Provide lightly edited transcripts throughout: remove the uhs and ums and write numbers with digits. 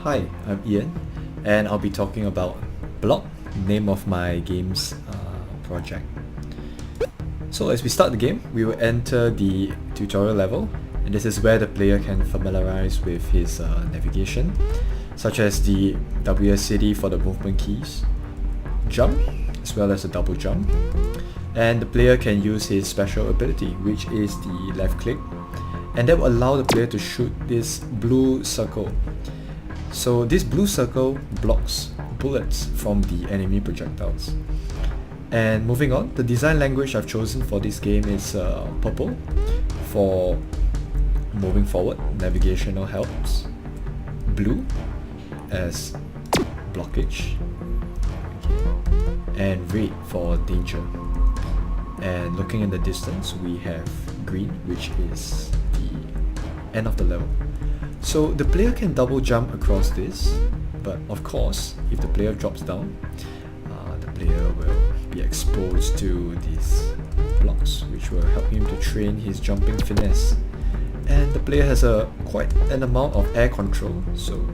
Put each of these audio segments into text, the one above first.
Hi, I'm Ian, and I'll be talking about Block, name of my game's project. So as we start the game, we will enter the tutorial level, and this is where the player can familiarize with his navigation, such as the WSCD for the movement keys, jump, as well as a double jump, and the player can use his special ability, which is the left click, and that will allow the player to shoot this blue circle. So this blue circle blocks bullets from the enemy projectiles. And moving on, the design language I've chosen for this game is purple for moving forward, navigational helps, blue as blockage, and red for danger. And looking in the distance, we have green, which is the end of the level. So the player can double jump across this, but of course, if the player drops down, the player will be exposed to these blocks, which will help him to train his jumping finesse. And the player has quite an amount of air control, so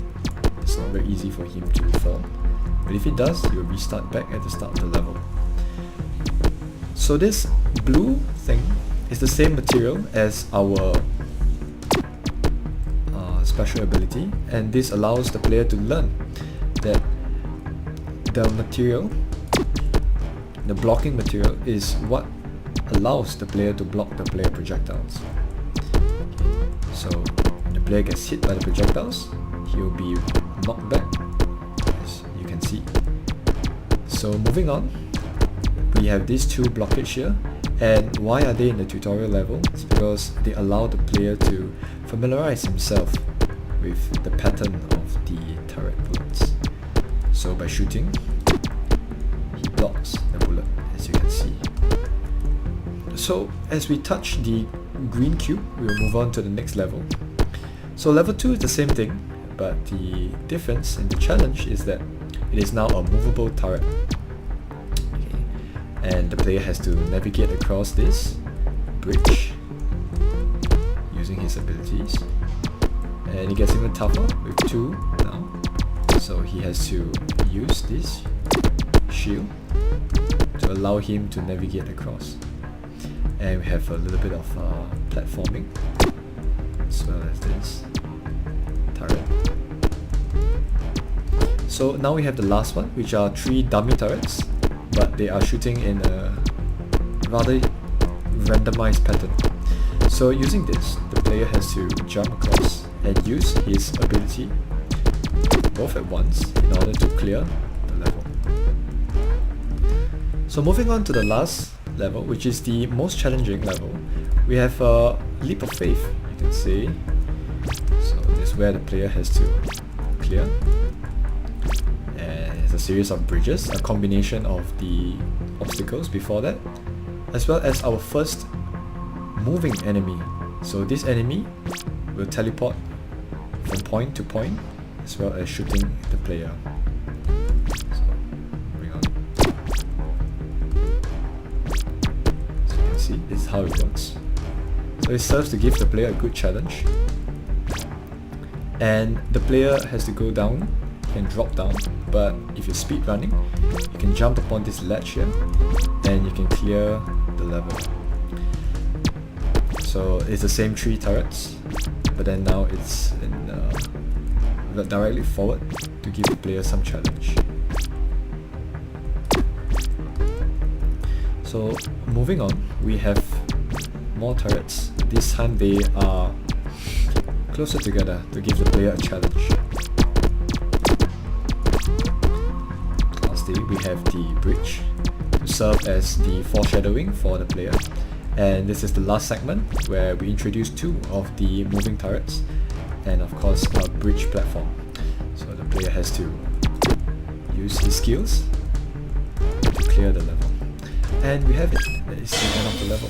it's not very easy for him to fall. But if it does, he will restart back at the start of the level. So this blue thing is the same material as our special ability, and this allows the player to learn that the material, the blocking material, is what allows the player to block the player projectiles. So when the player gets hit by the projectiles, he will be knocked back, as you can see. So moving on, we have these two blockage here, and why are they in the tutorial level? It's because they allow the player to familiarize himself with the pattern of the turret bullets. So by shooting, he blocks the bullet, as you can see. So as we touch the green cube, we will move on to the next level. So level 2 is the same thing, but the difference in the challenge is that it is now a movable turret. And the player has to navigate across this bridge using his abilities. And it gets even tougher with 2 now. So he has to use this shield to allow him to navigate across. And we have a little bit of platforming, as well as this turret. So now we have the last one, which are 3 dummy turrets, but they are shooting in a rather randomized pattern. So using this, the player has to jump across and use his ability both at once in order to clear the level. So moving on to the last level, which is the most challenging level, we have a leap of faith, you can say. So this is where the player has to clear. And it's a series of bridges, a combination of the obstacles before that, as well as our first moving enemy. So this enemy will teleport from point to point, as well as shooting the player. So moving on. So you can see, this is how it works. So it serves to give the player a good challenge. And the player has to go down, can drop down, but if you're speed running, you can jump upon this ledge here, and you can clear the level. So it's the same 3 turrets, but then now it's in directly forward to give the player some challenge. So moving on, we have more turrets. This time they are closer together to give the player a challenge. Lastly, we have the bridge to serve as the foreshadowing for the player. And this is the last segment where we introduce 2 of the moving turrets, and of course a bridge platform. So the player has to use his skills to clear the level. And we have it. That is the end of the level.